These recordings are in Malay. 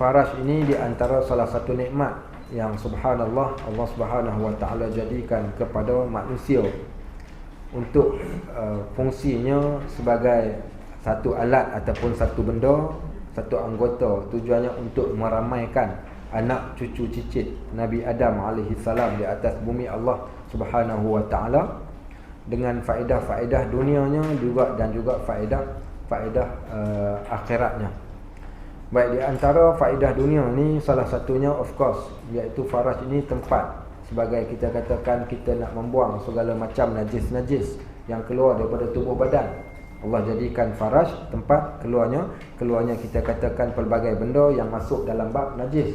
faraj ini di antara salah satu nikmat yang subhanallah Allah Subhanahu wa taala jadikan kepada manusia untuk fungsinya sebagai satu alat ataupun satu benda, satu anggota, tujuannya untuk meramaikan anak cucu cicit Nabi Adam alaihi salam di atas bumi Allah Subhanahu wa taala dengan faedah-faedah dunianya juga dan juga faedah akhiratnya. Baik, di antara faedah dunia ni salah satunya of course iaitu faraj ini tempat sebagai kita katakan kita nak membuang segala macam najis-najis yang keluar daripada tubuh badan. Allah jadikan faraj tempat keluarnya kita katakan pelbagai benda yang masuk dalam bab najis.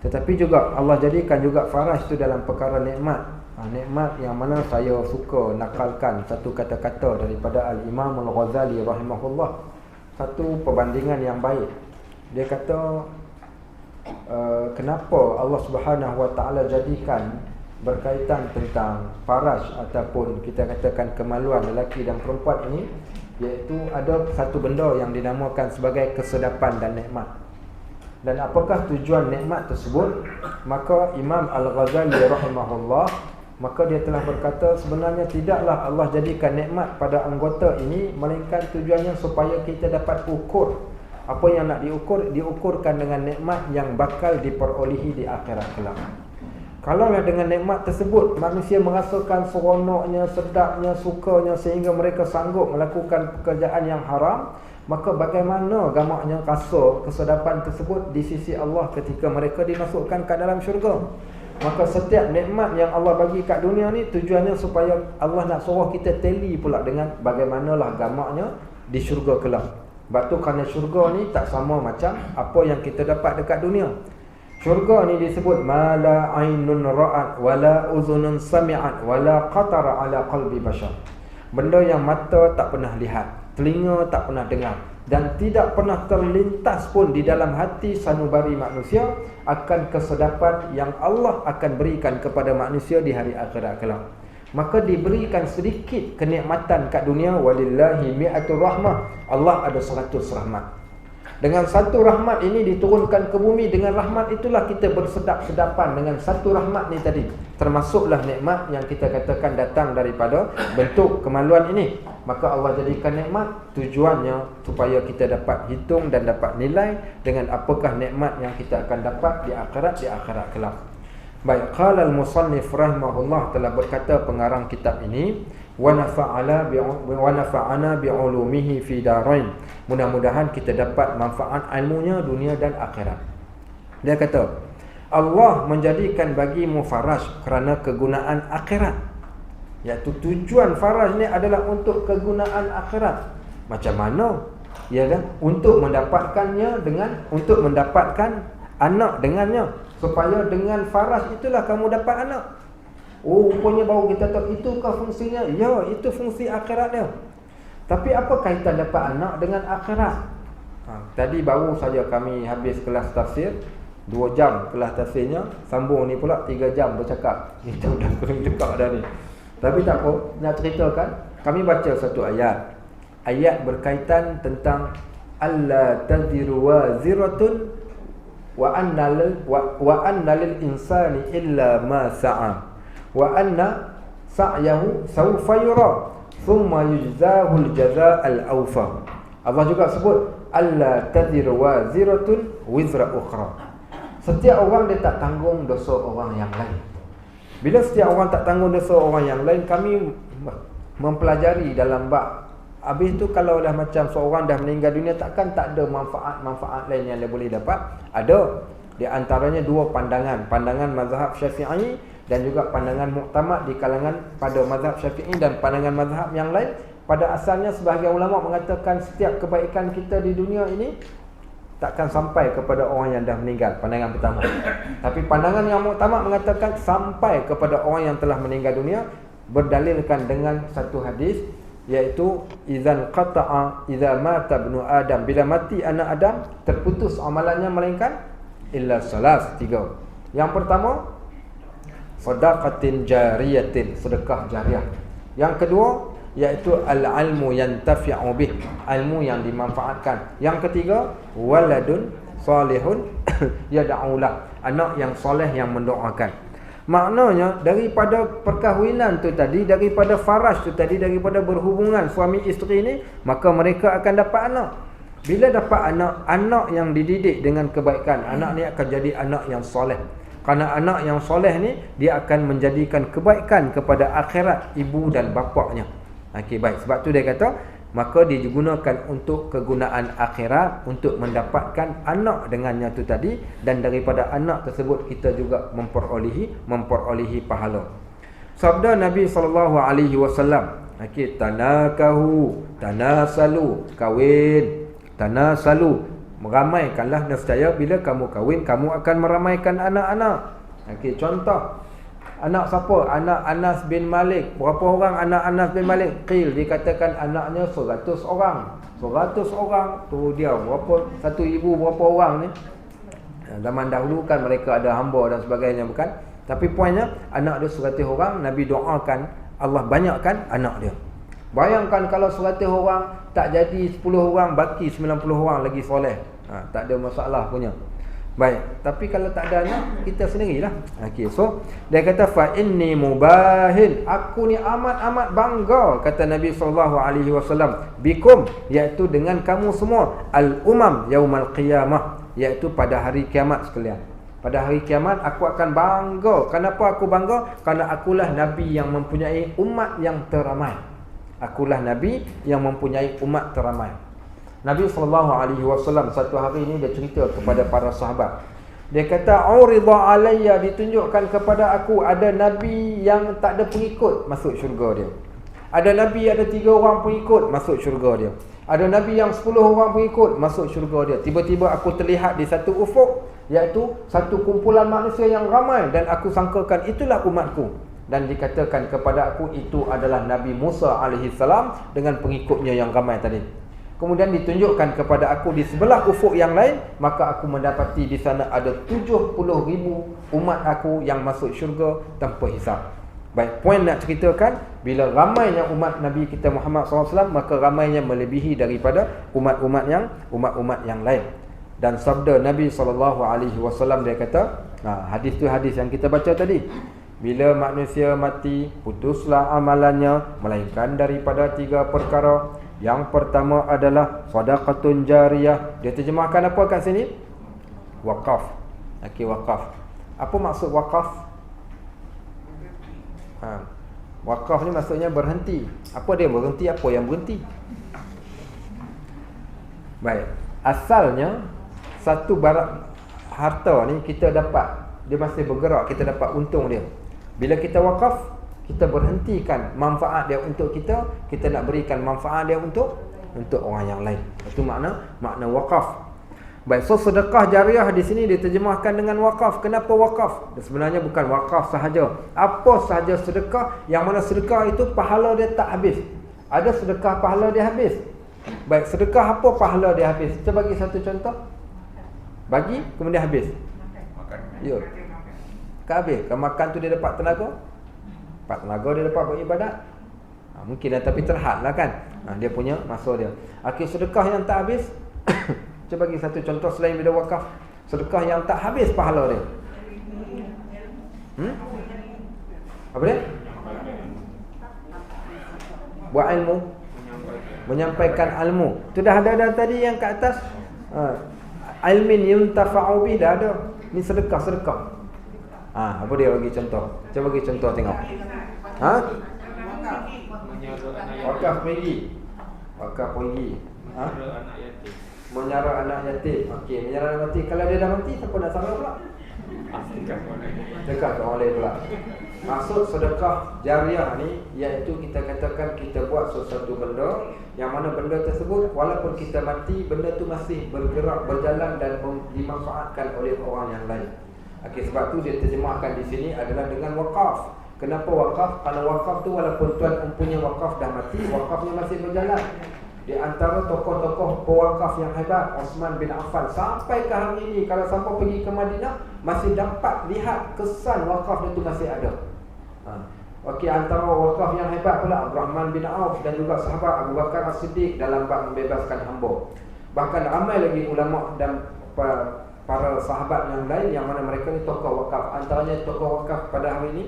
Tetapi juga Allah jadikan juga faraj itu dalam perkara nikmat. Nikmat yang mana saya suka nakalkan satu kata-kata daripada Al-Imam Al-Ghazali rahimahullah. Satu perbandingan yang baik. Dia kata kenapa Allah Subhanahu wa taala jadikan berkaitan tentang faraj ataupun kita katakan kemaluan lelaki dan perempuan ini, iaitu ada satu benda yang dinamakan sebagai kesedapan dan nikmat. Dan apakah tujuan nikmat tersebut? Maka Imam Al-Ghazali rahimahullah, maka dia telah berkata sebenarnya tidaklah Allah jadikan nikmat pada anggota ini melainkan tujuannya supaya kita dapat ukur apa yang nak diukurkan dengan nikmat yang bakal diperolehi di akhirat kelak. Kalaulah dengan nikmat tersebut manusia merasakan seronoknya, sedapnya, sukanya sehingga mereka sanggup melakukan pekerjaan yang haram, maka bagaimana gamaknya rasa kesedapan tersebut di sisi Allah ketika mereka dimasukkan ke dalam syurga. Maka setiap nikmat yang Allah bagi kat dunia ni tujuannya supaya Allah nak suruh kita teli pula dengan bagaimanalah gamaknya di syurga kelak. Sebab tu kerana syurga ni tak sama macam apa yang kita dapat dekat dunia. Syurga ni disebut ma la ainun ra'at wala uzunun sami'at wala qatara ala qalbi bashar. Benda yang mata tak pernah lihat, telinga tak pernah dengar dan tidak pernah terlintas pun di dalam hati sanubari manusia akan kesedapan yang Allah akan berikan kepada manusia di hari akhirat kelak. Maka diberikan sedikit kenikmatan kat dunia, walillahi mi'atul rahmah. Allah ada 100 rahmat. Dengan satu rahmat ini diturunkan ke bumi, dengan rahmat itulah kita bersedap-sedapan dengan satu rahmat ni tadi. Termasuklah nikmat yang kita katakan datang daripada bentuk kemaluan ini. Maka Allah jadikan nikmat tujuannya supaya kita dapat hitung dan dapat nilai dengan apakah nikmat yang kita akan dapat di akhirat kelak. Baik, qala al-musannif rahimahullah telah berkata pengarang kitab ini, wa nafa'ana bi'ulumihi fi darain. Mudah-mudahan kita dapat manfaat ilmunya dunia dan akhirat. Dia kata, Allah menjadikan bagimu faraj kerana kegunaan akhirat. Iaitu tujuan faraj ni adalah untuk kegunaan akhirat. Macam mana? Ya kan? Untuk mendapatkannya untuk mendapatkan anak dengannya. Supaya dengan faraj itulah kamu dapat anak. Oh, rupanya baru kita tahu itukah fungsinya? Ya, itu fungsi akhirat dia. Tapi apa kaitan dapat anak dengan akhirat? Tadi baru saja kami habis kelas tafsir, 2 jam kelas tafsirnya, sambung ni pula 3 jam bercakap. Kita dah kering cakap dah ni. Tapi tak apa, nak ceritakan, kami baca satu ayat. Ayat berkaitan tentang alla taziru waziratun wa anna lil insani illa ma sa'a wa anna sa'yahu sawfa yura thumma yujzahu al-jazaa'al awfa. Allah juga sebut alla taziru waziratun wizra ukhra. Setiap orang dia tak tanggung dosa orang yang lain. Bila setiap orang tak tanggung dosa orang yang lain, kami mempelajari dalam bab. Habis tu kalau dah macam seorang dah meninggal dunia, takkan tak ada manfaat lain yang dia boleh dapat? Ada. Di antaranya 2 pandangan. Pandangan mazhab Syafi'i dan juga pandangan muktamad di kalangan pada mazhab Syafi'i dan pandangan mazhab yang lain. Pada asalnya sebahagian ulama mengatakan setiap kebaikan kita di dunia ini takkan sampai kepada orang yang dah meninggal. Pandangan pertama. Tapi pandangan yang muktamad mengatakan sampai kepada orang yang telah meninggal dunia, berdalilkan dengan satu hadis, iaitu idzan qata'a idza mata ibnu adam, bila mati anak Adam terputus amalannya melainkan illa salas, 3. Yang pertama sadaqatin jariyatin, sedekah jariah. Yang kedua iaitu al-ilmu yantafi'u bih, ilmu yang dimanfaatkan. Yang ketiga waladun salihun yad'ulah, anak yang soleh yang mendoakan. Maknanya daripada perkahwinan tu tadi, daripada faraj tu tadi, daripada berhubungan suami isteri ni, maka mereka akan dapat anak. Bila dapat anak, anak yang dididik dengan kebaikan, anak ni akan jadi anak yang soleh. Kerana anak yang soleh ni, dia akan menjadikan kebaikan kepada akhirat ibu dan bapaknya. Okey, baik. Sebab tu dia kata, maka digunakan untuk kegunaan akhirat, untuk mendapatkan anak dengannya tu tadi, dan daripada anak tersebut kita juga memperolehi pahala. Sabda Nabi SAW, okey, tanakahu, tanasalu, kahwin, tanasalu, meramaikanlah, nescaya bila kamu kahwin kamu akan meramaikan anak-anak. Okey, contoh anak siapa? Anak Anas bin Malik. Berapa orang anak Anas bin Malik? Qil dikatakan anaknya 100 orang. 100 orang tu dia berapa? Satu ibu berapa orang ni? Zaman dahulu kan mereka ada hamba dan sebagainya, bukan? Tapi poinnya anak dia 100 orang, Nabi doakan Allah banyakkan anak dia. Bayangkan kalau 100 orang tak jadi 10 orang, baki 90 orang lagi soleh. Tak ada masalah punya. Baik, tapi kalau tak ada anak, kita sendirilah. Okey, so dia kata fa inni mubahin, aku ni amat bangga, kata Nabi SAW, bikum, iaitu dengan kamu semua, al umam yaumal qiyamah, iaitu pada hari kiamat sekalian. Pada hari kiamat aku akan bangga. Kenapa aku bangga? Kerana akulah Nabi yang mempunyai umat yang teramai. Akulah Nabi yang mempunyai umat teramai. Nabi SAW satu hari ini dia cerita kepada para sahabat. Dia kata, "Urida alayya", ditunjukkan kepada aku ada Nabi yang tak ada pengikut, masuk syurga dia. Ada Nabi ada 3 orang pengikut, masuk syurga dia. Ada Nabi yang 10 orang pengikut, masuk syurga dia. Tiba-tiba aku terlihat di satu ufuk, iaitu satu kumpulan manusia yang ramai, dan aku sangkakan itulah umatku. Dan dikatakan kepada aku itu adalah Nabi Musa alaihissalam dengan pengikutnya yang ramai tadi. Kemudian ditunjukkan kepada aku di sebelah ufuk yang lain, maka aku mendapati di sana ada 70,000 umat aku yang masuk syurga tanpa hisab. Baik, poin nak ceritakan, bila ramainya umat Nabi kita Muhammad SAW, maka ramainya melebihi daripada umat-umat yang lain. Dan sabda Nabi SAW, dia kata, hadis tu hadis yang kita baca tadi, bila manusia mati, putuslah amalannya melainkan daripada 3 perkara. Yang pertama adalah sadaqatun jariyah. Dia terjemahkan apa kat sini? Waqaf. Okey, waqaf. Apa maksud waqaf? Waqaf ni maksudnya berhenti. Apa dia berhenti? Apa yang berhenti? Baik. Asalnya satu barang harta ni kita dapat, dia masih bergerak, kita dapat untung dia. Bila kita waqaf, kita berhentikan manfaat dia untuk kita, kita nak berikan manfaat dia untuk orang yang lain. Itu makna waqaf. Baik, so sedekah jariah di sini diterjemahkan dengan waqaf. Kenapa waqaf? Sebenarnya bukan waqaf sahaja. Apa sahaja sedekah yang mana sedekah itu pahala dia tak habis. Ada sedekah pahala dia habis. Baik, sedekah apa pahala dia habis? Kita bagi satu contoh. Bagi kemudian habis. Makan. Ya. Tak habis. Kalau makan tu dia dapat tenaga. Tenaga dia dapat beribadat. Mungkin dah, tapi terhad lah kan. Dia punya masa dia. Okey, sedekah yang tak habis. Cuba bagi satu contoh selain bila wakaf. Sedekah yang tak habis pahala dia. Apa dia? Buat ilmu. Menyampaikan ilmu. Tu dah ada tadi yang kat atas. Ilmin yuntafa'u bih dah ada. Ni sedekah. Apa dia bagi contoh? Cuba bagi contoh tengok. Wakaf pergi. Menyara anak yatim. Okey, menyara anak yatim. Kalau dia dah mati, siapa nak sara pula? Sedekah ke orang lain pula. Maksud sedekah jariah ni, iaitu kita katakan kita buat sesuatu benda, yang mana benda tersebut walaupun kita mati, benda tu masih bergerak, berjalan dan dimanfaatkan oleh orang yang lain. Okey, sebab tu dia terjemahkan di sini adalah dengan waqaf. Kenapa waqaf? Kerana waqaf tu walaupun tuan mempunyai waqaf dah mati, waqafnya masih berjalan. Di antara tokoh-tokoh pewakaf yang hebat, Osman bin Affan, sampai ke hari ini kalau siapa pergi ke Madinah masih dapat lihat kesan waqaf itu masih ada. Okey, antara wakaf yang hebat pula Abdurrahman bin Auf dan juga sahabat Abu Bakar As-Siddiq dalam bab membebaskan hamba. Bahkan ramai lagi ulama dan para sahabat yang lain yang mana mereka ni tokoh wakaf. Antaranya tokoh wakaf pada hari ini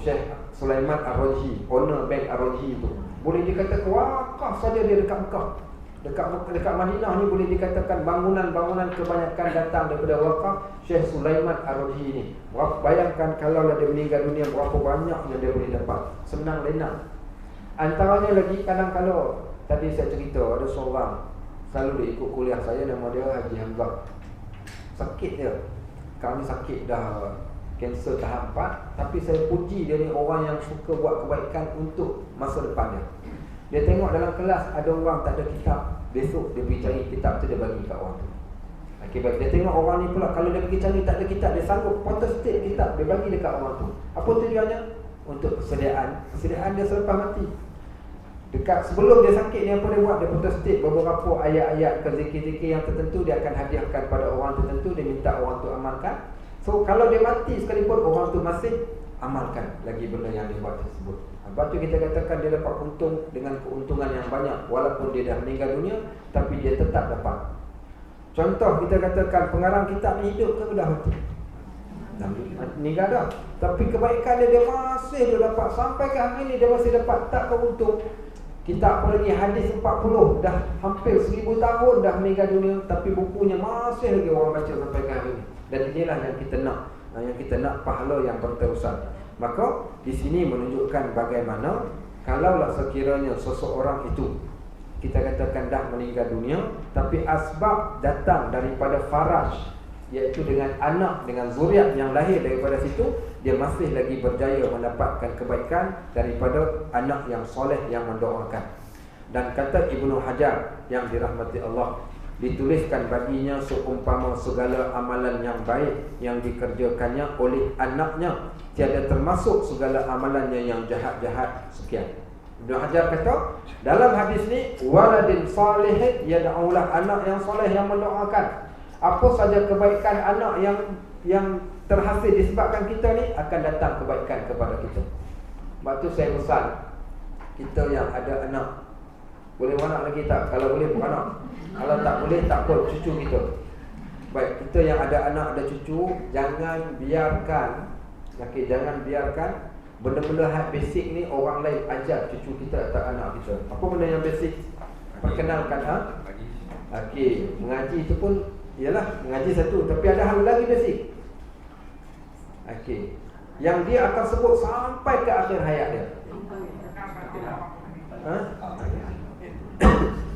Syekh Sulaiman Ar-Rajhi, owner Bank Ar-Rajhi itu. Boleh dikatakan wakaf saja dia dekat Mekah. Dekat Madinah ni boleh dikatakan bangunan-bangunan kebanyakan datang daripada wakaf Syekh Sulaiman Ar-Rajhi ni. Bayangkan kalau dia meninggal dunia berapa banyak yang dia boleh dapat. Senang lenang. Antaranya lagi kadang-kadang tadi saya cerita ada seorang selalu dia ikut kuliah saya, nama dia Haji Hamzah. Sakit dia. Kami sakit dah kanser tahap 4, tapi saya puji dia ni orang yang suka buat kebaikan untuk masa depan dia. Dia tengok dalam kelas ada orang tak ada kitab, besok dia pergi cari kitab tu dia bagi kat orang tu. Okey, baik. Dia tengok orang ni pula kalau dia pergi cari tak ada kitab, dia sanggup photostat kitab dia bagi dekat orang tu. Apa tujuannya? Untuk persediaan dia selepas mati. Dekat sebelum dia sakit ni apa dia buat? Dia photostat beberapa ayat-ayat ke zikir-zikir yang tertentu dia akan hadiahkan pada orang tertentu, dia minta orang tu amalkan. So kalau dia mati sekalipun orang tu masih amalkan lagi benda yang dia buat tersebut. Sebab tu kita katakan dia dapat untung dengan keuntungan yang banyak. Walaupun dia dah meninggal dunia, tapi dia tetap dapat. Contoh kita katakan pengarang kitab ni hidup ke dah mati? Dah meninggal dah. Tapi kebaikan dia masih dia dapat. Sampai ke hari ni dia masih dapat. Tak keuntung. Kitab apa lagi? Hadis 40. Dah hampir 1000 tahun dah meninggal dunia, tapi bukunya masih lagi orang baca sampai ke hari ni. Dan inilah yang kita nak. Yang kita nak pahala yang berterusan. Maka di sini menunjukkan bagaimana kalaulah sekiranya seseorang itu kita katakan dah meninggal dunia, tapi asbab datang daripada faraj, iaitu dengan anak, dengan zuriat yang lahir daripada situ, dia masih lagi berjaya mendapatkan kebaikan daripada anak yang soleh yang mendoakan. Dan kata Ibnu Hajar yang dirahmati Allah, dituliskan baginya seumpama segala amalan yang baik yang dikerjakannya oleh anaknya, tiada termasuk segala amalannya yang jahat-jahat. Sekian. Ibnu Hajar kata dalam hadis ni, waladin salihin yad'ulah, anak yang soleh yang mendoakan. Apa saja kebaikan anak yang terhasil disebabkan kita ni, akan datang kebaikan kepada kita. Sebab tu saya pesan kita yang ada anak, boleh beranak lagi tak? Kalau boleh beranak. Kalau tak boleh, tak apa, cucu kita. Baik, kita yang ada anak, ada cucu, jangan biarkan benda-benda hal basic ni orang lain ajar cucu kita atau anak kita. Apa benda yang basic? Perkenalkan Okey, mengaji itu pun ialah mengaji satu, tapi ada hal lagi basic. Okey, yang dia akan sebut sampai ke akhir hayat dia.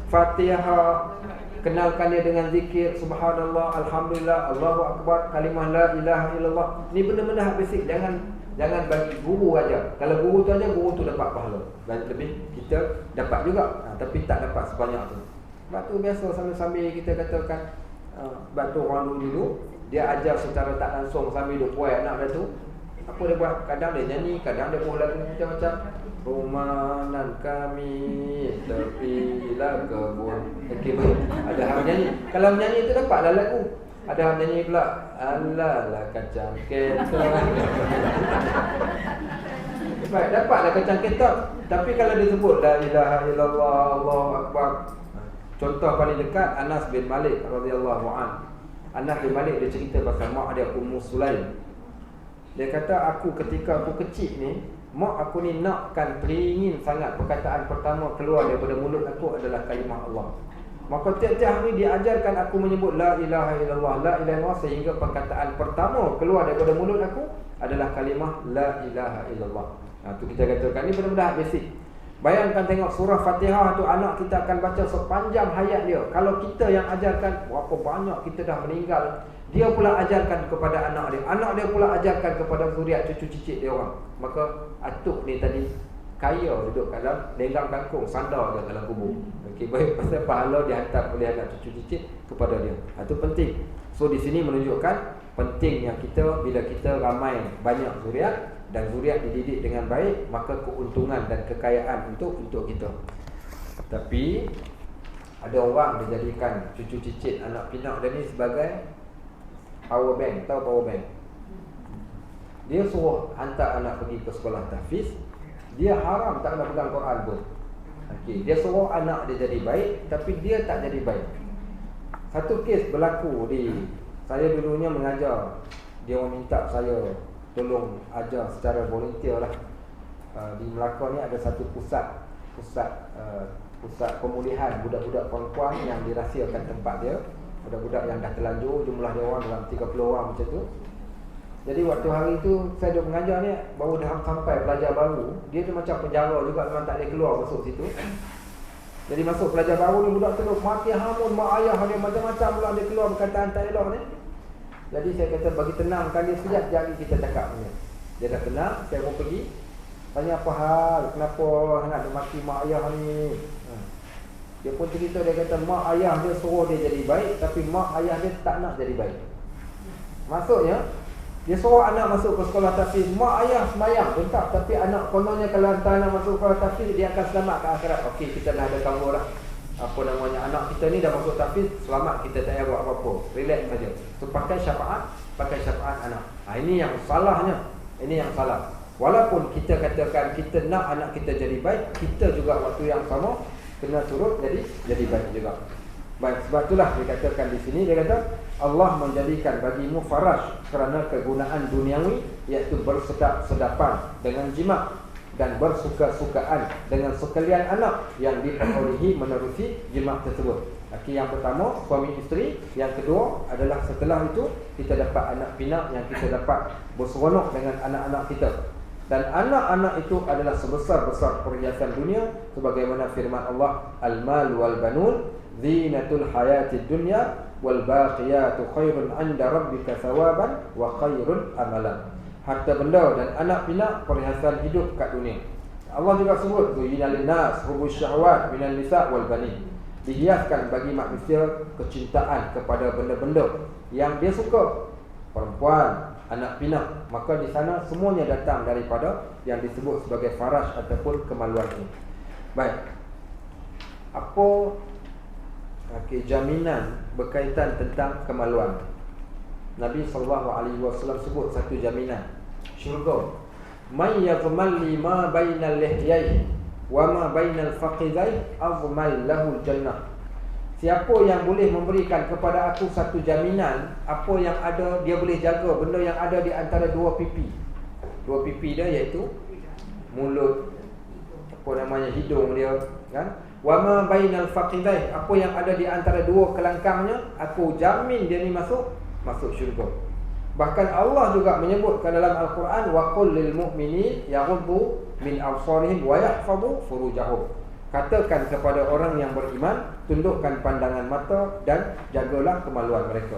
Fatihah, kenalkan dia dengan zikir subhanallah, alhamdulillah, Allahu akbar, kalimah la ilaha illallah. Ni benda-benda hak basic. Jangan bagi guru aja. Kalau guru tu aja, guru tu dapat pahala. Dan lebih kita dapat juga, tapi tak dapat sebanyak tu. Sebab tu biasa sambil-sambil kita katakan batu orang dulu dia ajar secara tak langsung sambil duk puai anak dia tu. Apa dia buat? Kadang dia nyanyi, kadang dia buat lagu macam-macam. Rumah nan kami tepilah kebun. Okey, ada hal nyanyi. Kalau menyanyi tu dapatlah lagu. Ada hal nyanyi pula, alalah kacang ketok. Baik, dapatlah kacang ketok. Tapi kalau disebut la ilaha illallah, Allahu akbar. Contoh paling dekat Anas bin Malik radhiyallahu an. Anas bin Malik dia cerita pasal mak dia Ummu Sulaim. Dia kata ketika aku kecil ni, mak aku ni nakkan teringin sangat perkataan pertama keluar daripada mulut aku adalah kalimah Allah. Maka tiap-tiap hari dia ajarkan aku menyebut la ilaha illallah, la ilaha illallah, sehingga perkataan pertama keluar daripada mulut aku adalah kalimah la ilaha illallah. Tu kita katakan ni benda-benda basic. Bayangkan tengok surah Fatihah tu anak kita akan baca sepanjang hayat dia. Kalau kita yang ajarkan, berapa banyak kita dah meninggal, dia pula ajarkan kepada anak dia, anak dia pula ajarkan kepada zuriat cucu cicit dia orang. Maka atuk ni tadi kaya duduk dalam lenggang kangkung, sandar dia dalam kubur. Okey, baik, pasal pahala dihantar oleh anak cucu cicit kepada dia. Itu penting. So di sini menunjukkan pentingnya kita bila kita ramai banyak zuriat dan zuriat dididik dengan baik, maka keuntungan dan kekayaan untuk kita. Tapi ada orang dijadikan cucu cicit anak pinak dia ni sebagai power bank. Tahu power bank? Dia suruh hantar anak pergi ke sekolah tahfiz, dia haram tak nak pegang Quran pun. Okey, dia suruh anak dia jadi baik, tapi dia tak jadi baik. Satu kes berlaku saya dulunya mengajar. Dia orang minta saya tolong ajar secara volunteer lah. Di Melaka ni ada satu pusat pemulihan budak-budak perempuan yang dirahsiakan tempat dia. Budak-budak yang dah terlanjur, jumlah dia orang dalam 30 orang macam tu. Jadi waktu hari tu saya duduk mengajar ni, baru dah sampai pelajar baru. Dia tu macam penjara juga, memang tak boleh keluar masuk situ. Jadi masuk pelajar baru ni, budak terus mati hamun mak ayah dia, macam-macam pula dia keluar perkataan tak elok ni. Jadi saya kata bagi tenangkan dia sekejap, jadi kita cakap ni. Dia dah tenang, saya pun pergi tanya apa hal, kenapa nak dia mati mak ayah ni. Dia pun cerita, dia kata mak ayah dia suruh dia jadi baik, tapi mak ayah dia tak nak jadi baik. Maksudnya dia suruh anak masuk ke sekolah tahfiz, mak ayah semayang pun tak, tapi anak kononnya kalau hantar anak masuk sekolah tahfiz, dia akan selamat ke akhirat. Okey, kita dah ada kamu dah. Apa namanya, anak kita ni dah masuk tahfiz, selamat, kita tak payah buat apa-apa. Relax saja. So pakai syafaat anak. Ini yang salahnya. Ini yang salah. Walaupun kita katakan kita nak anak kita jadi baik, kita juga waktu yang sama kena turut jadi baik juga. Baik, sebab itulah dikatakan di sini, dia kata Allah menjadikan bagimu faraj kerana kegunaan duniawi, iaitu bersedap-sedapan dengan jima dan bersuka-sukaan dengan sekalian anak yang diperolehi menerusi jima tersebut. Yang pertama suami isteri, yang kedua adalah setelah itu kita dapat anak pinak yang kita dapat berseronok dengan anak-anak kita. Dan anak-anak itu adalah sebesar-besar perhiasan dunia, sebagaimana firman Allah, al-mal wal banun zinatul hayatid dunya wal baqiyatu khairun 'inda rabbika thawaban wa khairun amalan. Harta benda dan anak pinak perhiasan hidup kat dunia. Allah juga sebut zuyina linnas hubus syahwat minal nisa wal banin. Dihiaskan bagi manusia kecintaan kepada benda-benda yang dia suka, perempuan, anak pinak. Maka di sana semuanya datang daripada yang disebut sebagai faraj ataupun kemaluan ini. Baik. Apa jaminan berkaitan tentang kemaluan? Nabi SAW sebut satu jaminan syurga. May yadhmal li ma bainal lihyai wa ma bainal faqidai azmal lahu jannah. Siapa yang boleh memberikan kepada aku satu jaminan, apa yang ada dia boleh jaga, benda yang ada di antara dua pipi. Dua pipi dia iaitu mulut, apa namanya, hidung dia, kan? Wa ma bainal faqidai, apa yang ada di antara dua kelangkangnya, aku jamin dia ni masuk syurga. Bahkan Allah juga menyebutkan dalam Al-Quran, wa qul lil mu'minin yaghuddu min absarihim wa yahfazu furujahum. Katakan kepada orang yang beriman, tundukkan pandangan mata dan jagalah kemaluan mereka.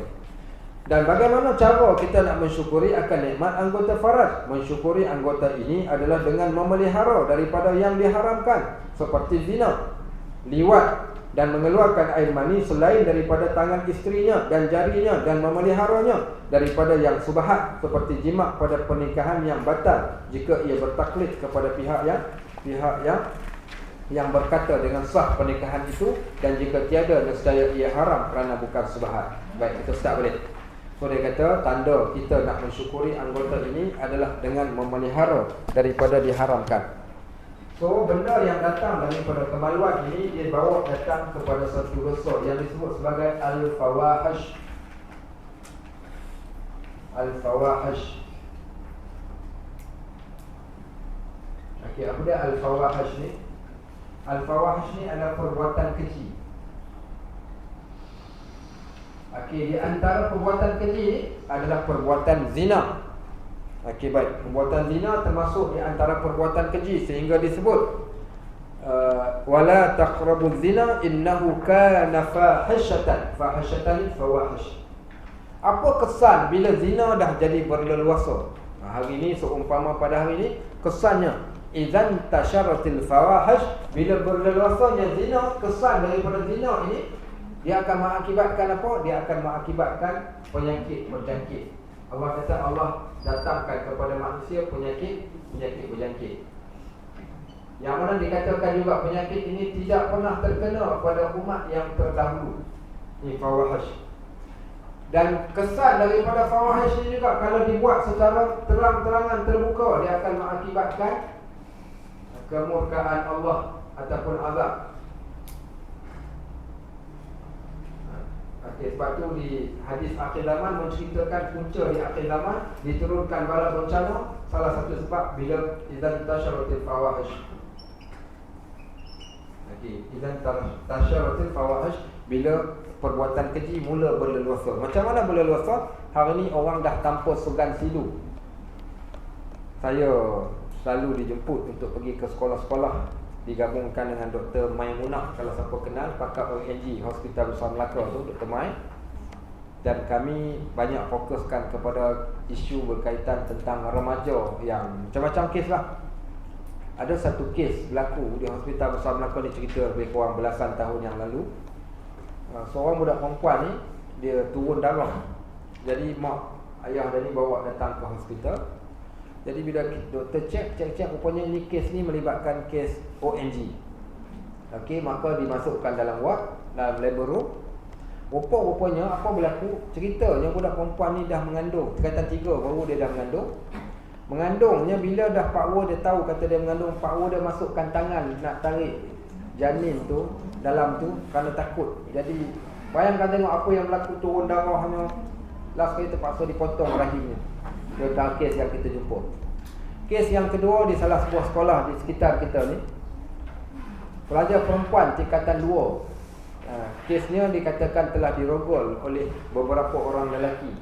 Dan bagaimana cara kita nak mensyukuri akan nikmat anggota faraj? Mensyukuri anggota ini adalah dengan memelihara daripada yang diharamkan, seperti zina, liwat, dan mengeluarkan air mani selain daripada tangan isterinya dan jarinya, dan memeliharanya daripada yang subahat, seperti jima pada pernikahan yang batal jika ia bertaklid kepada pihak yang berkata dengan sah pernikahan itu, dan jika tiada nescaya ia haram kerana bukan subahat. Baik, kita start balik. So dia kata tanda kita nak mensyukuri anggota ini adalah dengan memelihara daripada diharamkan. So benda yang datang daripada kemaluan ini dia bawa datang kepada satu dosa yang disebut sebagai al-fawahish. Al-fawahish. Okey, apa dia al-fawahish ni? Al-fawahish ni adalah perbuatan keji. Okey, di antara perbuatan keji ni adalah perbuatan zina. Okey, baik. Perbuatan zina termasuk di antara perbuatan keji, sehingga disebut wala taqrabuz zina innahu kana fahishatan. Fahishatan fawahish. Apa kesan bila zina dah jadi berleluasa? Hari ini seumpama pada hari ini kesannya idzan tasyaratil fawahish, bila berleluasanya zina, kesan daripada zina ini dia akan mengakibatkan apa? Dia akan mengakibatkan penyakit berjangkit. Allah kata Allah datangkan kepada manusia penyakit berjangkit, yang mana dikatakan juga penyakit ini tidak pernah terkena pada umat yang terdahulu. Ini fawahish. Dan kesan daripada fawahish ini juga kalau dibuat secara terang-terangan terbuka, dia akan mengakibatkan kemurkaan Allah ataupun azab. Okey, sebab tu di hadis akhir zaman menceritakan punca di akhir zaman diturunkan bala bencana. Salah satu sebab bila idzan tasyaratil fawahish. Okey, idzan tasyaratil fawahish, bila perbuatan keji mula berleluasa. Macam mana berleluasa? Hari ni orang dah tanpa segan silu. Saya selalu dijemput untuk pergi ke sekolah-sekolah, digabungkan dengan Dr. Maimunah, kalau siapa kenal, pakar ONG Hospital Besar Melaka tu, Dr. Mai. Dan kami banyak fokuskan kepada isu berkaitan tentang remaja yang macam-macam kes lah. Ada satu kes berlaku di Hospital Besar Melaka ni, cerita lebih kurang belasan tahun yang lalu. Seorang budak perempuan ni, dia turun darah. Jadi mak ayah dia ni bawa datang ke hospital. Jadi bila doktor cek, rupanya ni kes ni melibatkan kes ONG. Okey, maka dimasukkan dalam ward, dalam labor room. Rupanya apa berlaku? Ceritanya budak perempuan ni dah mengandung, tingkatan 3 baru dia dah mengandung. Mengandungnya bila dah pakwa dia tahu kata dia mengandung, pakwa dia masukkan tangan nak tarik janin tu dalam tu kerana takut. Jadi bayangkan tengok apa yang berlaku, turun darahnya. Last kali terpaksa dipotong rahimnya. Itu kes yang kita jumpa. Kes yang kedua di salah sebuah sekolah di sekitar kita ni, pelajar perempuan tingkatan 2. Kesnya dikatakan telah dirogol oleh beberapa orang lelaki.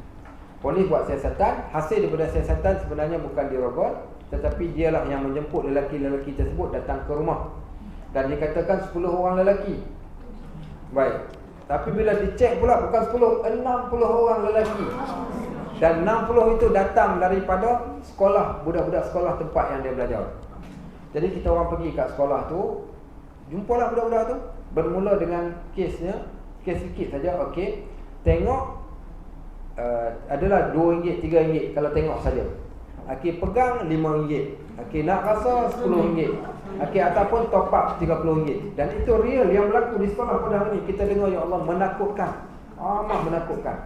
Polis buat siasatan, hasil daripada siasatan sebenarnya bukan dirogol, tetapi dialah yang menjemput lelaki-lelaki tersebut datang ke rumah. Dan dikatakan 10 orang lelaki. Baik. Tapi bila dicek pula bukan 10, 60 orang lelaki. Dan 60 itu datang daripada sekolah, budak-budak sekolah tempat yang dia belajar. Jadi kita orang pergi kat sekolah tu, jumpalah budak-budak tu. Bermula dengan kesnya, kes sikit saja, okey. Tengok adalah RM2, RM3 kalau tengok saja. Okey, pegang RM5. Okey, nak rasa RM10. Okey, ataupun top up RM30. Dan itu real yang berlaku di sekolah pada hari ini. Kita dengar, ya Allah, menakutkan. Amat menakutkan.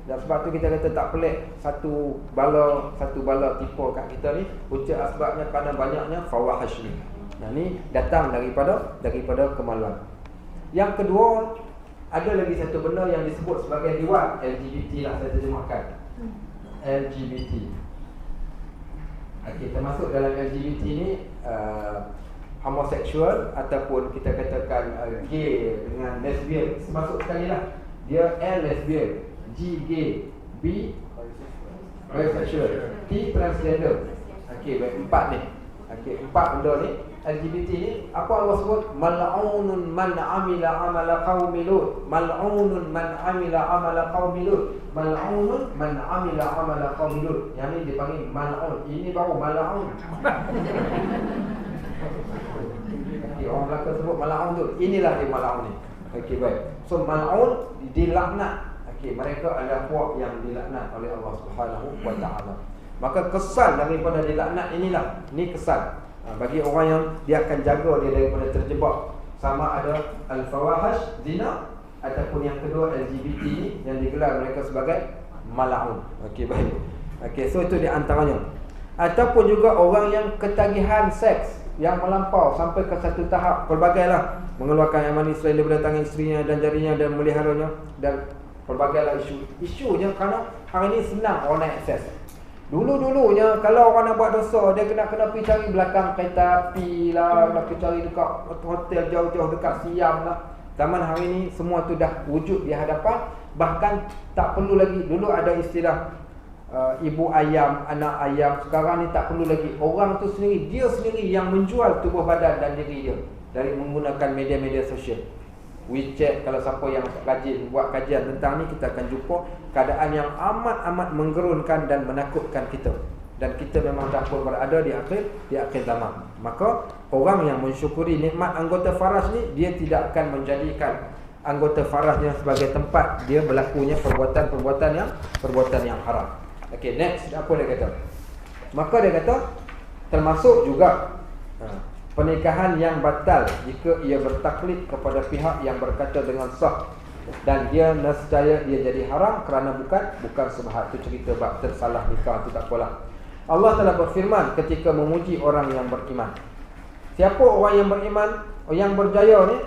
Dan sebab tu kita kata tak pelik satu bala tipu kat kita ni. Punca asbabnya kerana banyaknya fawahish ni. Nah, ni datang daripada kemaluan. Yang kedua, ada lagi satu benda yang disebut sebagai liwat, LGBT lah saya terjemahkan. LGBT. Okey, termasuk dalam LGBT ni homoseksual ataupun kita katakan gay dengan lesbian. Termasuk sekali lah. Dia L lesbian, G gay, B bisexual, T transgender. Okey, baik, 4 ni. Okey, 4 benda ni. LGBT ni, apa Allah sebut? Mal'unun man amila amala qaumi Lut. Mal'unun man amila amala qaumi Lut. Mal'unun man amila amala qaumi Lut. Yang ni dipanggil mal'un. Ini baru mal'un. Okay, orang Melaka sebut mal'un tu. Inilah dia mal'un ni. Okey, baik. So mal'un dilaknat. Okey, mereka adalah puak yang dilaknat oleh Allah Subhanahu wa taala. Maka kesan daripada dilaknat inilah, ni kesan bagi orang yang dia akan jaga dia daripada terjebak, sama ada al-fawahish, zina, ataupun yang kedua LGBT ni yang digelar mereka sebagai mal'un. Okey, baik. Okey, so itu di antaranya. Ataupun juga orang yang ketagihan seks yang melampau sampai ke satu tahap pelbagailah, mengeluarkan yang manis selain daripada tangan isterinya dan jarinya dan meliharanya, dan pelbagailah isunya kerana hari ini senang orang nak akses. Dulu-dulunya kalau orang nak buat dosa, dia kena pergi cari belakang kereta api lah, nak cari dekat hotel jauh-jauh dekat Siam lah. Zaman hari ni semua tu dah wujud di hadapan. Bahkan tak perlu lagi. Dulu ada istilah ibu ayam, anak ayam. Sekarang ni tak perlu lagi. Orang tu sendiri, dia sendiri yang menjual tubuh badan dan diri dia dari menggunakan media-media sosial. WeChat, kalau siapa yang rajin buat kajian tentang ni, kita akan jumpa keadaan yang amat-amat menggerunkan dan menakutkan kita. Dan kita memang dah pun berada di akhir zaman. Maka orang yang mensyukuri nikmat anggota faras ni, dia tidak akan menjadikan anggota farasnya sebagai tempat dia berlakunya perbuatan yang haram. Okey, next apa dia kata? Maka dia kata termasuk juga pernikahan yang batal jika ia bertaklid kepada pihak yang berkata dengan sah, dan dia nescaya dia jadi haram kerana bukan subhat. Itu cerita bab tersalah nikah tu, tak apalah. Allah telah berfirman ketika memuji orang yang beriman. Siapa orang yang beriman, yang berjaya ni?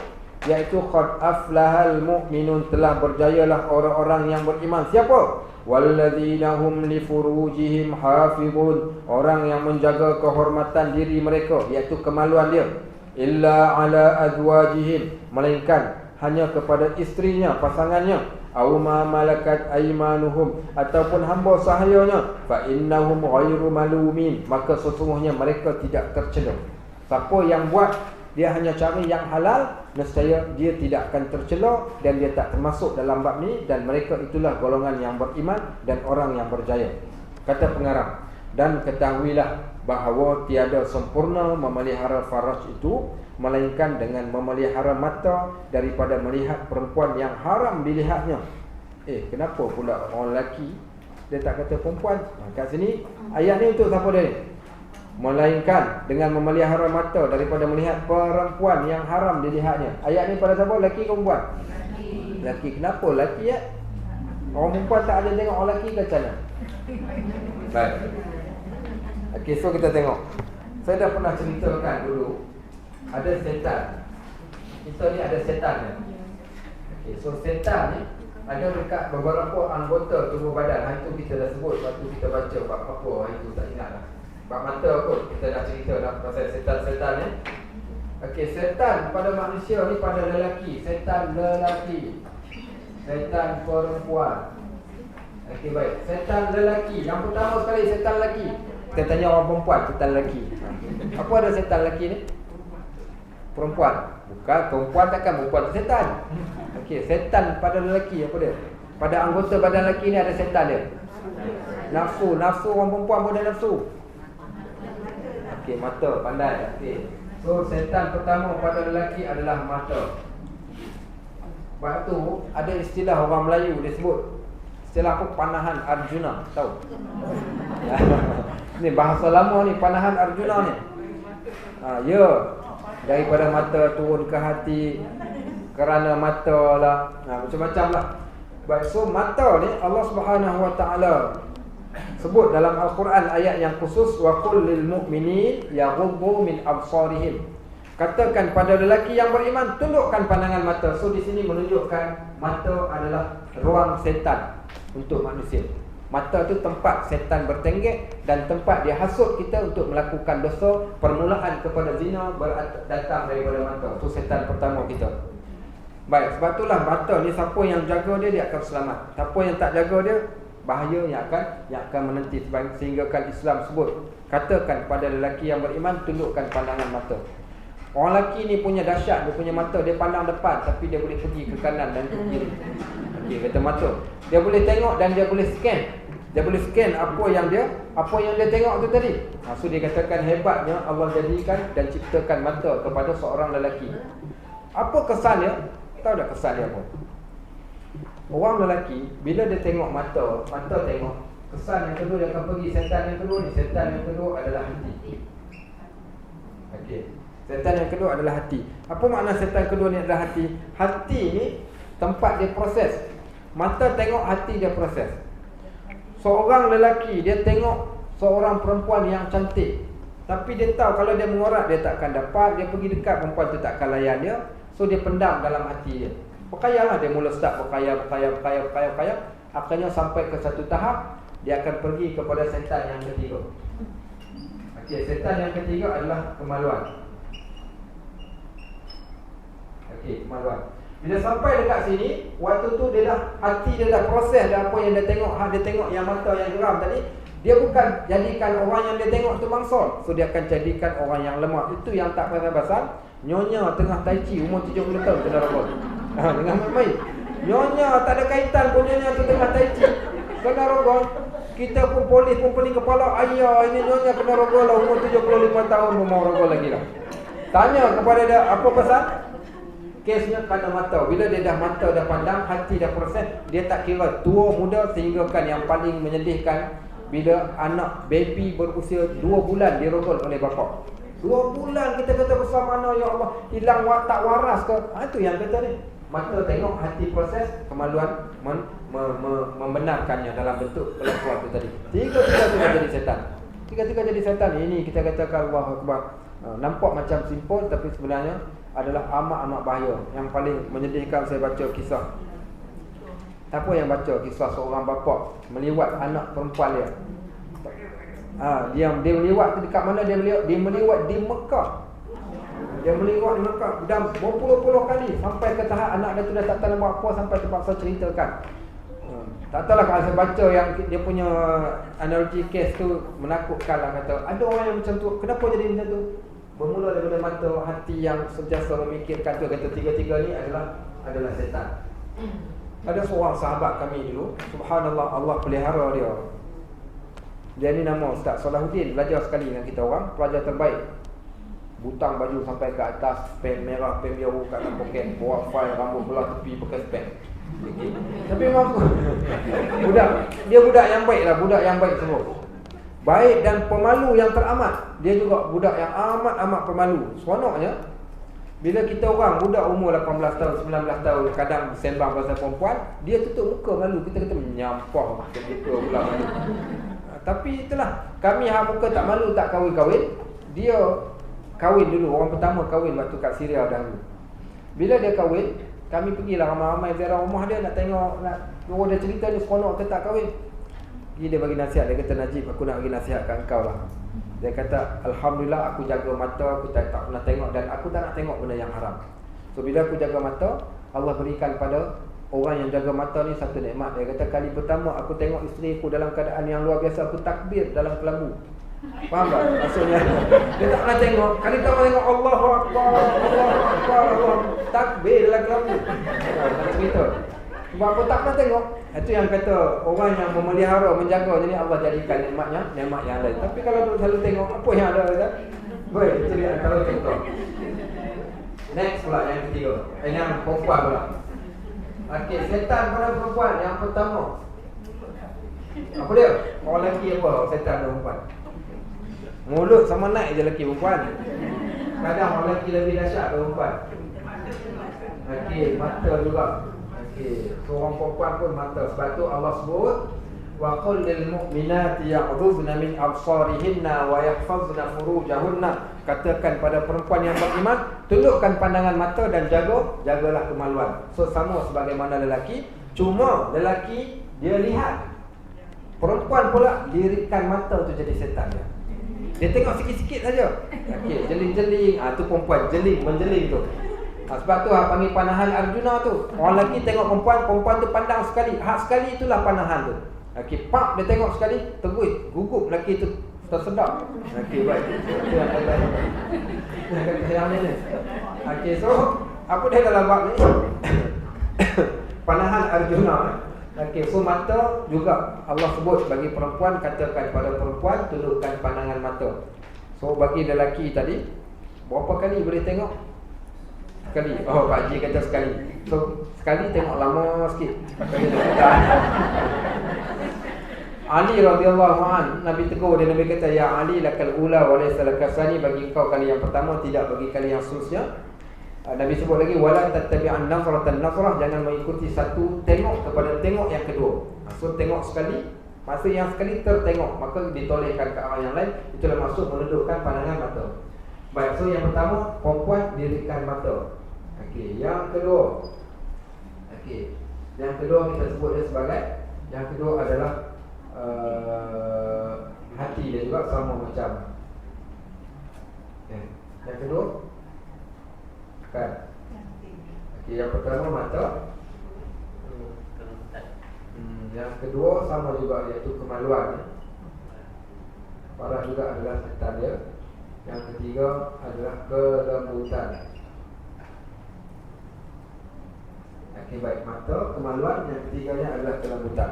iaitu qad aflahal mu'minun, telah berjayalah orang-orang yang beriman. Siapa? Walladzina hum li furujihim hafizun, orang yang menjaga kehormatan diri mereka, iaitu kemaluan dia. Illa ala azwajihim, melainkan hanya kepada isterinya, pasangannya. Aw ma malakat aymanuhum, ataupun hamba sahayanya. Fa innahum ghairu malumin, maka sesungguhnya mereka tidak tercela. Siapa yang buat dia hanya cari yang halal, nescaya dia tidak akan tercela dan dia tak termasuk dalam bab ni, dan mereka itulah golongan yang beriman dan orang yang berjaya. Kata pengarang, dan ketahuilah bahawa tiada sempurna memelihara faraj itu melainkan dengan memelihara mata daripada melihat perempuan yang haram dilihatnya. Kenapa pula orang lelaki dia tak kata perempuan? Kat sini ayat ni untuk siapa dia ni? Melainkan dengan memelihara mata daripada melihat perempuan yang haram dilihatnya. Ayat ni pada siapa? Lelaki ke perempuan? Lelaki. Kenapa lelaki ya? Orang perempuan tak ada tengok orang lelaki ke macam mana? Baik. Okey, so kita tengok. Saya dah pernah ceritakan dulu, ada setan. Kita ni ada setan ni. Okey, so setan ni ada dekat beberapa anggota tubuh badan. Hari tu kita dah sebut, waktu kita baca bab apa, hari tu tak ingat lah. Bab mata kot, kita dah cerita dah pasal setan-setan ni. Okey, setan pada manusia ni pada lelaki, setan lelaki, setan perempuan. Okey, baik. Setan lelaki, yang pertama sekali setan lelaki. Kita tanya orang perempuan, setan lelaki. Apa ada setan lelaki ni? Perempuan. Bukan, perempuan takkan perempuan tu setan. Okey, setan pada lelaki apa dia? Pada anggota badan lelaki ni ada setan dia. Nafsu, nafsu orang perempuan pun ada nafsu. Okey, mata, pandai. Okey. So setan pertama pada lelaki adalah mata. Sebab tu ada istilah orang Melayu dia sebut, istilah apa? Panahan Arjuna. Tahu? Ni bahasa lama ni, panahan Arjuna ni. Ya, daripada mata turun ke hati, kerana mata lah, macam-macam lah. Baik, so mata ni Allah Subhanahu Wa Taala sebut dalam Al-Quran ayat yang khusus, wa qul lil mu'minin yaghuddu min absarihim. Katakan pada lelaki yang beriman, tundukkan pandangan mata. So di sini menunjukkan mata adalah ruang setan untuk manusia. Mata tu tempat setan bertenggek dan tempat dia hasut kita untuk melakukan dosa. Permulaan kepada zina datang daripada mata. Tu setan pertama kita. Baik, sebab itulah mata ni siapa yang jaga dia, dia akan selamat. Siapa yang tak jaga dia, bahaya yang akan menanti. Sehingga kan Islam sebut, katakan pada lelaki yang beriman, tundukkan pandangan mata. Orang lelaki ni punya dahsyat, dia punya mata, dia pandang depan tapi dia boleh pergi ke kanan dan ke kiri. Okey, kata mata. Dia boleh tengok dan dia boleh scan. Dia boleh scan apa yang dia tengok tu tadi. So dia katakan hebatnya Allah jadikan dan ciptakan mata kepada seorang lelaki. Apa kesan dia? Tahu tak kesan dia apa? Orang lelaki bila dia tengok mata tengok, kesan yang kedua dia akan pergi. Setan yang kedua ni, setan yang kedua adalah hati. Okey. Setan yang kedua adalah hati. Apa makna setan kedua ni adalah hati? Hati ni tempat dia proses. Mata tengok, hati dia proses. Seorang lelaki dia tengok seorang perempuan yang cantik, tapi dia tahu kalau dia mengorak dia tak akan dapat. Dia pergi dekat, perempuan tu tak akan layan dia. So dia pendam dalam hati dia. Berkayalah, dia mula start berkaya. Akhirnya sampai ke satu tahap dia akan pergi kepada setan yang ketiga. Okey, setan yang ketiga adalah kemaluan. Okey, kemaluan. Bila sampai dekat sini, waktu tu dia dah, hati dia dah proses dah apa yang dia tengok. Dia tengok yang mata yang geram tadi, dia bukan jadikan orang yang dia tengok tu mangsol. So dia akan jadikan orang yang lemah. Itu yang tak pasal-pasal. Nyonya tengah tai chi umur 70 tahun kena rogol. Dengan main-main. Nyonya tak ada kaitan pun, nyonya tu tengah tai chi kena rogol. Kita pun polis pun pening kepala, ayah ini nyonya kena rogol lah, umur 75 tahun pun mau rogol lagi lah. Tanya kepada dia, apa pasal? Kesnya kerana mata. Bila dia dah mata dah pandang, hati dah proses, dia tak kira tua muda. Sehingga kan yang paling menyedihkan, bila anak baby berusia 2 bulan dirogol oleh bapa. 2 bulan kita kata besar mana ya Allah, hilang tak waras ke? Itu yang kata ni. Mata tengok, hati proses, kemaluan membenarkannya dalam bentuk pelakuan itu tadi. Tiga-tiga jadi setan. Tiga-tiga jadi setan. Ini kita katakan Allahu Akbar. Nampak macam simple tapi sebenarnya adalah amat-amat bahaya. Yang paling menyedihkan saya baca kisah. Apa yang baca kisah seorang bapa meliwat anak perempuan dia. Dia meliwat tu dekat mana dia meliwat? Dia meliwat di Mekah. Dia meliwat di Mekah dan berpuluh-puluh kali sampai ke tahap anak dia tu dah tak tahu nak buat apa sampai terpaksa ceritakan. Tak tahulah kalau saya baca yang dia punya analogi case tu menakutkan lah, kata ada orang yang macam tu. Kenapa jadi macam tu? Bermula daripada mata hati yang sentiasa memikirkan tu. Kata tiga-tiga ni adalah setan. Ada seorang sahabat kami dulu, subhanallah, Allah pelihara dia. Dia ni nama Ustaz Salahuddin, belajar sekali dengan kita orang, pelajar terbaik. Butang baju sampai ke atas, pen merah, pen biru kat dalam poket, bawa file, rambut belah tepi pakai pen. Okay. Tapi memang budak yang baik lah, budak yang baik semua. Baik dan pemalu yang teramat. Dia juga budak yang amat pemalu. Seronoknya bila kita orang budak umur 18 tahun, 19 tahun kadang sembang pasal perempuan, dia tutup muka malu. Kita kata menyampah macam kita pula malu. Tapi itulah, kami hak muka tak malu tak kahwin-kahwin. Dia kahwin dulu, orang pertama kahwin waktu kat Syria dahulu. Bila dia kahwin, kami pergilah ramai-ramai ziarah rumah dia nak tengok, dia cerita ni seronok ke tak kahwin. Dia bagi nasihat, dia kata, Najib, aku nak bagi nasihat kat engkau lah. Dia kata, Alhamdulillah aku jaga mata, aku tak pernah tengok dan aku tak nak tengok benda yang haram. So bila aku jaga mata, Allah berikan pada orang yang jaga mata ni satu nikmat. Dia kata, kali pertama aku tengok isteri aku dalam keadaan yang luar biasa, aku takbir dalam kelambu. Faham tak? Maksudnya dia tak pernah tengok. Kali pertama tengok Allahu Akbar, Allahu Akbar, Allah takbir dalam kelambu. Tak cerita. Sebab aku tak pernah tengok. Itu yang kata orang yang memelihara, menjaga, jadi Allah jadikan nikmatnya nikmat yang lain. Tapi kalau selalu tengok apa yang ada kata, baik, itu dia kalau contoh. Next pula yang ketiga. Yang perempuan pula. Okey, setan pada perempuan yang pertama. Apa dia? Orang lelaki apa? Setan pada perempuan. Mulut sama naik je lelaki perempuan. Kadang orang lelaki lebih dahsyat pada perempuan. Okey, mata juga. Seorang perempuan pun mata. Sebab tu Allah sebut wa qul lil mu'minati yaghdhudna min absarihinna wa yahfazna furujahunna. Katakan pada perempuan yang beriman, tundukkan pandangan mata dan jagalah kemaluan. So sama sebagaimana lelaki, cuma lelaki dia lihat. Perempuan pula dirikan mata tu jadi setan dia. Dia tengok sikit-sikit saja. Okey, jeling-jeling, tu perempuan menjeling tu. Sebab tu panggil panahan Arjuna tu. Orang lelaki tengok perempuan tu pandang sekali. Hak sekali itulah panahan tu. Okey, pak dia tengok sekali, terus gugup lelaki tu tersedap. Okey, baik. Itu yang kata. Yang ni. Okey, so apa dia dalam bab ni? Panahan Arjuna. Okey, so mata juga Allah sebut bagi perempuan, katakan pada perempuan tundukkan pandangan mata. So bagi lelaki tadi, berapa kali boleh tengok? Sekali. Oh, Pak Haji kata sekali. So, sekali tengok lama sikit. Ali radhiyallahu an, Nabi tegur dia, Nabi kata, ya Ali lakal ula wa laysa lakal sani, bagi kau kali yang pertama, tidak bagi kali yang seterusnya. Nabi sebut lagi wala tattabi'an nazratan nazrah, jangan mengikuti satu tengok kepada tengok yang kedua. So tengok sekali, masa yang sekali tertengok, maka ditolehkan ke arah yang lain. Itulah maksud menundukkan pandangan mata. Baik, so yang pertama, perempuan dirikan mata. Okey, yang kedua. Okey. Yang kedua kita sebut dia sebagai, yang kedua adalah hati dia juga sama macam. Yang kedua kan. Okey, yang pertama mata. Yang kedua sama juga, iaitu kemaluan. Parah juga adalah setan dia. Yang ketiga adalah kelembutan. Okey, baik, mata, kemaluan. Yang ketiganya adalah kelembutan.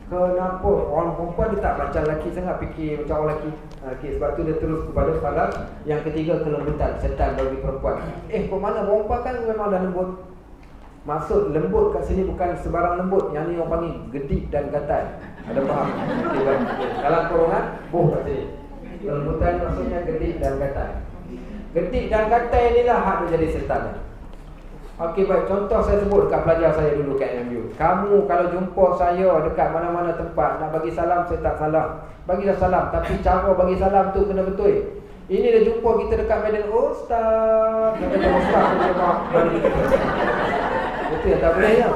Kenapa orang perempuan dia tak macam lelaki sangat, fikir macam orang lelaki? Okey, sebab tu dia terus kepada salah. Yang ketiga kelembutan, setan bagi perempuan. Mana perempuan kan memang dah lembut. Maksud lembut kat sini bukan sebarang lembut. Yang ni orang panggil gedik dan gatal. Ada faham? Okey, baik. Dalam kurungan kat sini. Kelembutan maksudnya gedik dan gatal. Gedik dan gatal inilah hak dia jadi setan. Okey, baik, contoh saya sebut dekat pelajar saya dulu kat MU. Kamu kalau jumpa saya dekat mana-mana tempat, nak bagi salam, saya tak salam. Bagilah salam, tapi cara bagi salam tu kena betul. Ini dia jumpa kita dekat medan, Ustaz. Dia kata Ustaz dia bawa balik kita. Itu yang tak boleh ya.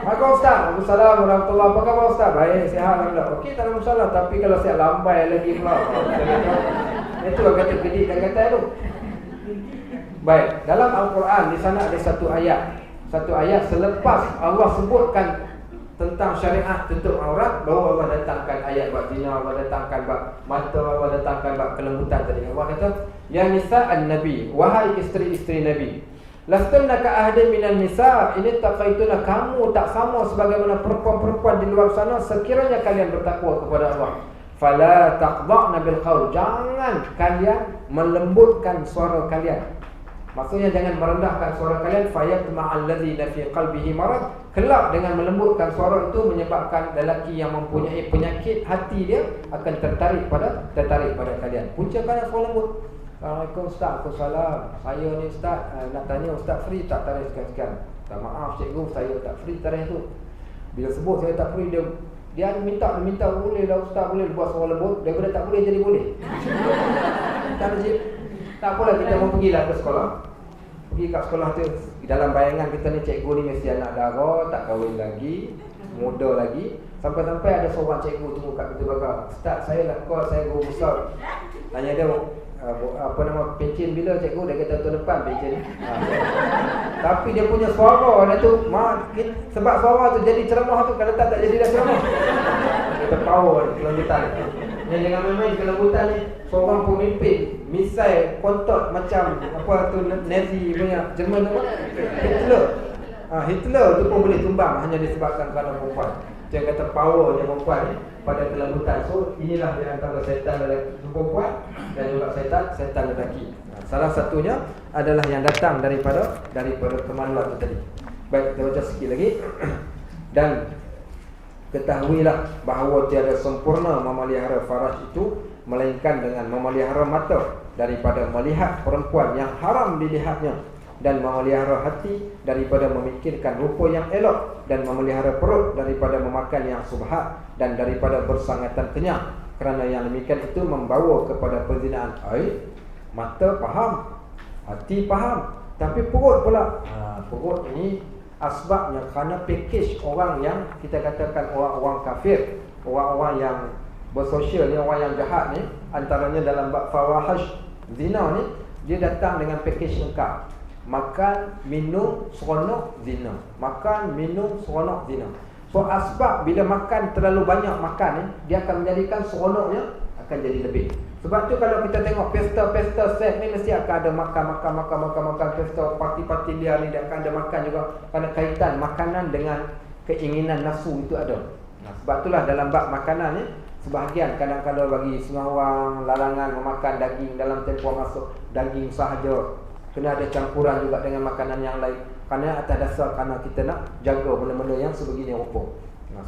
Maka Ustaz, Waalaikumsalam warahmatullahi. Apa khabar Ustaz? Baik, sihat alhamdulillah. Okey, tak ada masalah. Tapi kalau saya lambai lagi pula. Itu yang kata gedik dan kata tu. Baik, dalam Al-Quran di sana ada satu ayat. Satu ayat selepas Allah sebutkan tentang syariat tutup aurat, baru Allah datangkan ayat bab zina, Allah datangkan bab mata, Allah datangkan bab kelembutan tadi. Allah kata, ya nisa'an nabi, wahai isteri-isteri Nabi, lastunna ka ahadin minan nisa, ini taqaituna, kamu tak sama sebagaimana perempuan-perempuan di luar sana sekiranya kalian bertakwa kepada Allah. Fala taqda'na bil qaul, jangan kalian melembutkan suara kalian. Maksudnya jangan merendahkan suara kalian. Fayatma'al ladzina fi qalbihi marad, kelak dengan melembutkan suara itu menyebabkan lelaki yang mempunyai penyakit hati dia akan tertarik pada kalian. Puncakan suara lembut. Assalamualaikum Ustaz, Waalaikumsalam. Saya ni Ustaz, nak tanya Ustaz free tak tarikh sekian-sekian. Tak, maaf cikgu, saya tak free tarikh tu. Bila sebut saya tak free, dia minta boleh lah Ustaz, boleh buat suara lembut. Daripada tak boleh jadi boleh. Tak najib. Tak apalah, kita mau pergilah ke sekolah. Pergi kat sekolah tu, dalam bayangan kita ni cikgu ni mesti anak dara, tak kahwin lagi, muda lagi. Sampai-sampai ada seorang cikgu tunggu kat pintu belakang. Ustaz, saya nak call, saya guru besar. Tanya dia, apa nama pencen bila cikgu? Dia kata tahun depan pencen. Tapi dia punya suara dia tu, sebab suara tu jadi ceramah tu, kalau tak jadi dah ceramah. Kita power ni, kelembutan. Yang jangan main-main kelembutan ni. Seorang pemimpin misai kontot macam apa tu Nazi punya Jerman tu, Hitler tu pun boleh tumbang hanya disebabkan kerana perempuan. Dia kata powernya perempuan ni pada kelembutan. So inilah di antara setan lelaki perempuan dan juga setan lelaki. Salah satunya adalah yang datang daripada kemaluan tu tadi. Baik, kita baca sikit lagi. Dan ketahuilah bahawa tiada sempurna memelihara faraj itu melainkan dengan memelihara mata daripada melihat perempuan yang haram dilihatnya, dan memelihara hati daripada memikirkan rupa yang elok, dan memelihara perut daripada memakan yang subhat, dan daripada bersangatan kenyang, kerana yang demikian itu membawa kepada perzinaan. Mata faham, hati faham, tapi perut pula. Perut ini asbabnya kerana package orang yang kita katakan orang-orang kafir, orang-orang yang bersosial ni, orang yang jahat ni, antaranya dalam bab fawahish zina ni, dia datang dengan package lengkap. Makan, minum, seronok, zina. Makan, minum, seronok, zina. So asbab bila makan terlalu banyak makan ni, dia akan menjadikan seronoknya akan jadi lebih. Sebab tu kalau kita tengok pesta set ni mesti akan ada makan pesta parti-parti liar ni, dia akan ada makan juga, kerana kaitan makanan dengan keinginan nafsu itu ada. Sebab itulah dalam bab makanan ni, sebahagian kadang-kadang bagi setengah orang larangan memakan daging dalam tempoh masuk daging sahaja, kena ada campuran juga dengan makanan yang lain, kerana atas dasar kerana kita nak jaga benda-benda yang sebegini rupa.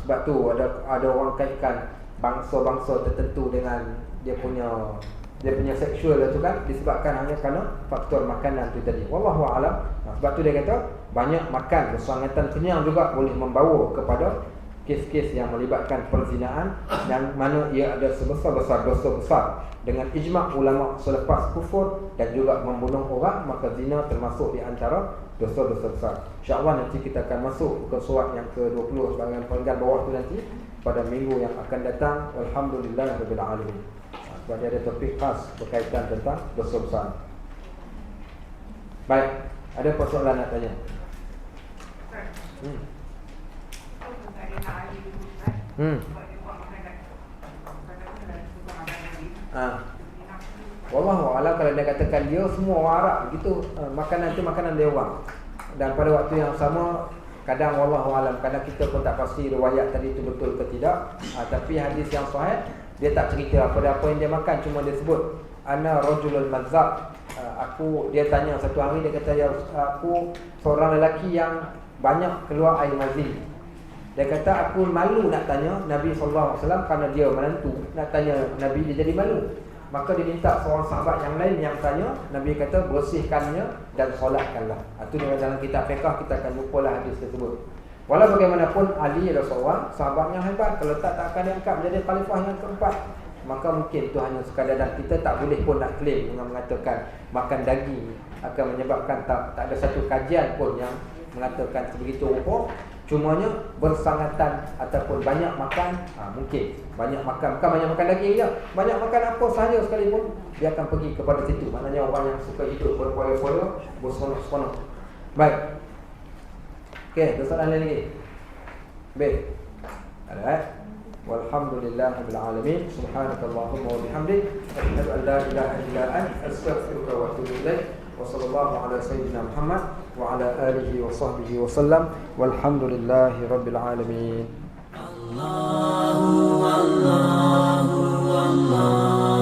Sebab tu ada orang kaitkan bangsa-bangsa tertentu dengan dia punya seksual tu kan, disebabkan hanya kerana faktor makanan tu tadi. Wallahu a'lam. Sebab tu dia kata banyak makan bersangatan kenyang juga boleh membawa kepada kes-kes yang melibatkan perzinaan, yang mana ia ada sebesar-besar dosa besar dengan ijma' ulama selepas kufur dan juga membunuh orang, maka zina termasuk di antara dosa-dosa besar. InsyaAllah nanti kita akan masuk ke surat yang ke-20 sebagai penggal bawah tu nanti pada minggu yang akan datang. Alhamdulillahirabbil alamin. Sebab dia ada topik khas berkaitan tentang dosa besar. Baik, ada persoalan nak tanya? Wallahu a'lam. Kalau dia katakan dia semua orang Arab begitu, makanan tu makanan dia orang. Dan pada waktu yang sama, kadang wallahu a'lam, kadang kita pun tak pasti riwayat tadi itu betul ke tidak. Tapi hadis yang sahih, dia tak cerita apa yang dia makan, cuma dia sebut ana rajulul mazzaq. Dia tanya satu hari, dia kata, ya aku seorang lelaki yang banyak keluar air mazi. Dia kata aku malu nak tanya Nabi SAW kerana dia menantu. Nak tanya Nabi, dia jadi malu. Maka dia minta seorang sahabat yang lain yang tanya. Nabi kata bersihkannya dan solatkanlah. Itu dalam kitab fiqh kita akan lupalah hadis tersebut. Walau bagaimanapun Ali adalah seorang sahabat yang hebat. Kalau tak akan diangkat menjadi khalifah yang keempat. maka mungkin itu hanya sekadar, dan kita tak boleh pun nak claim dengan mengatakan makan daging akan menyebabkan tak ada satu kajian pun yang mengatakan sebegitu rupa. Cumanya bersangatan ataupun banyak makan, mungkin banyak makan, bukan banyak makan daging je, banyak makan apa sahaja sekalipun, dia akan pergi kepada situ. Maknanya orang yang suka hidup berpoya-poya, berseronok-seronok. Baik. Okey, ada soalan lain lagi? Baik. Alright. Walhamdulillahirabbil alamin. Subhanakallahumma wa bihamdik, asyhadu an la ilaha illa anta, astaghfiruka wa atubu ilaik. Wa sallallahu ala sayyidina Muhammad wa ala alihi wa sahbihi wa sallam. Walhamdulillahirabbil alamin. Allahu Allahu Allah.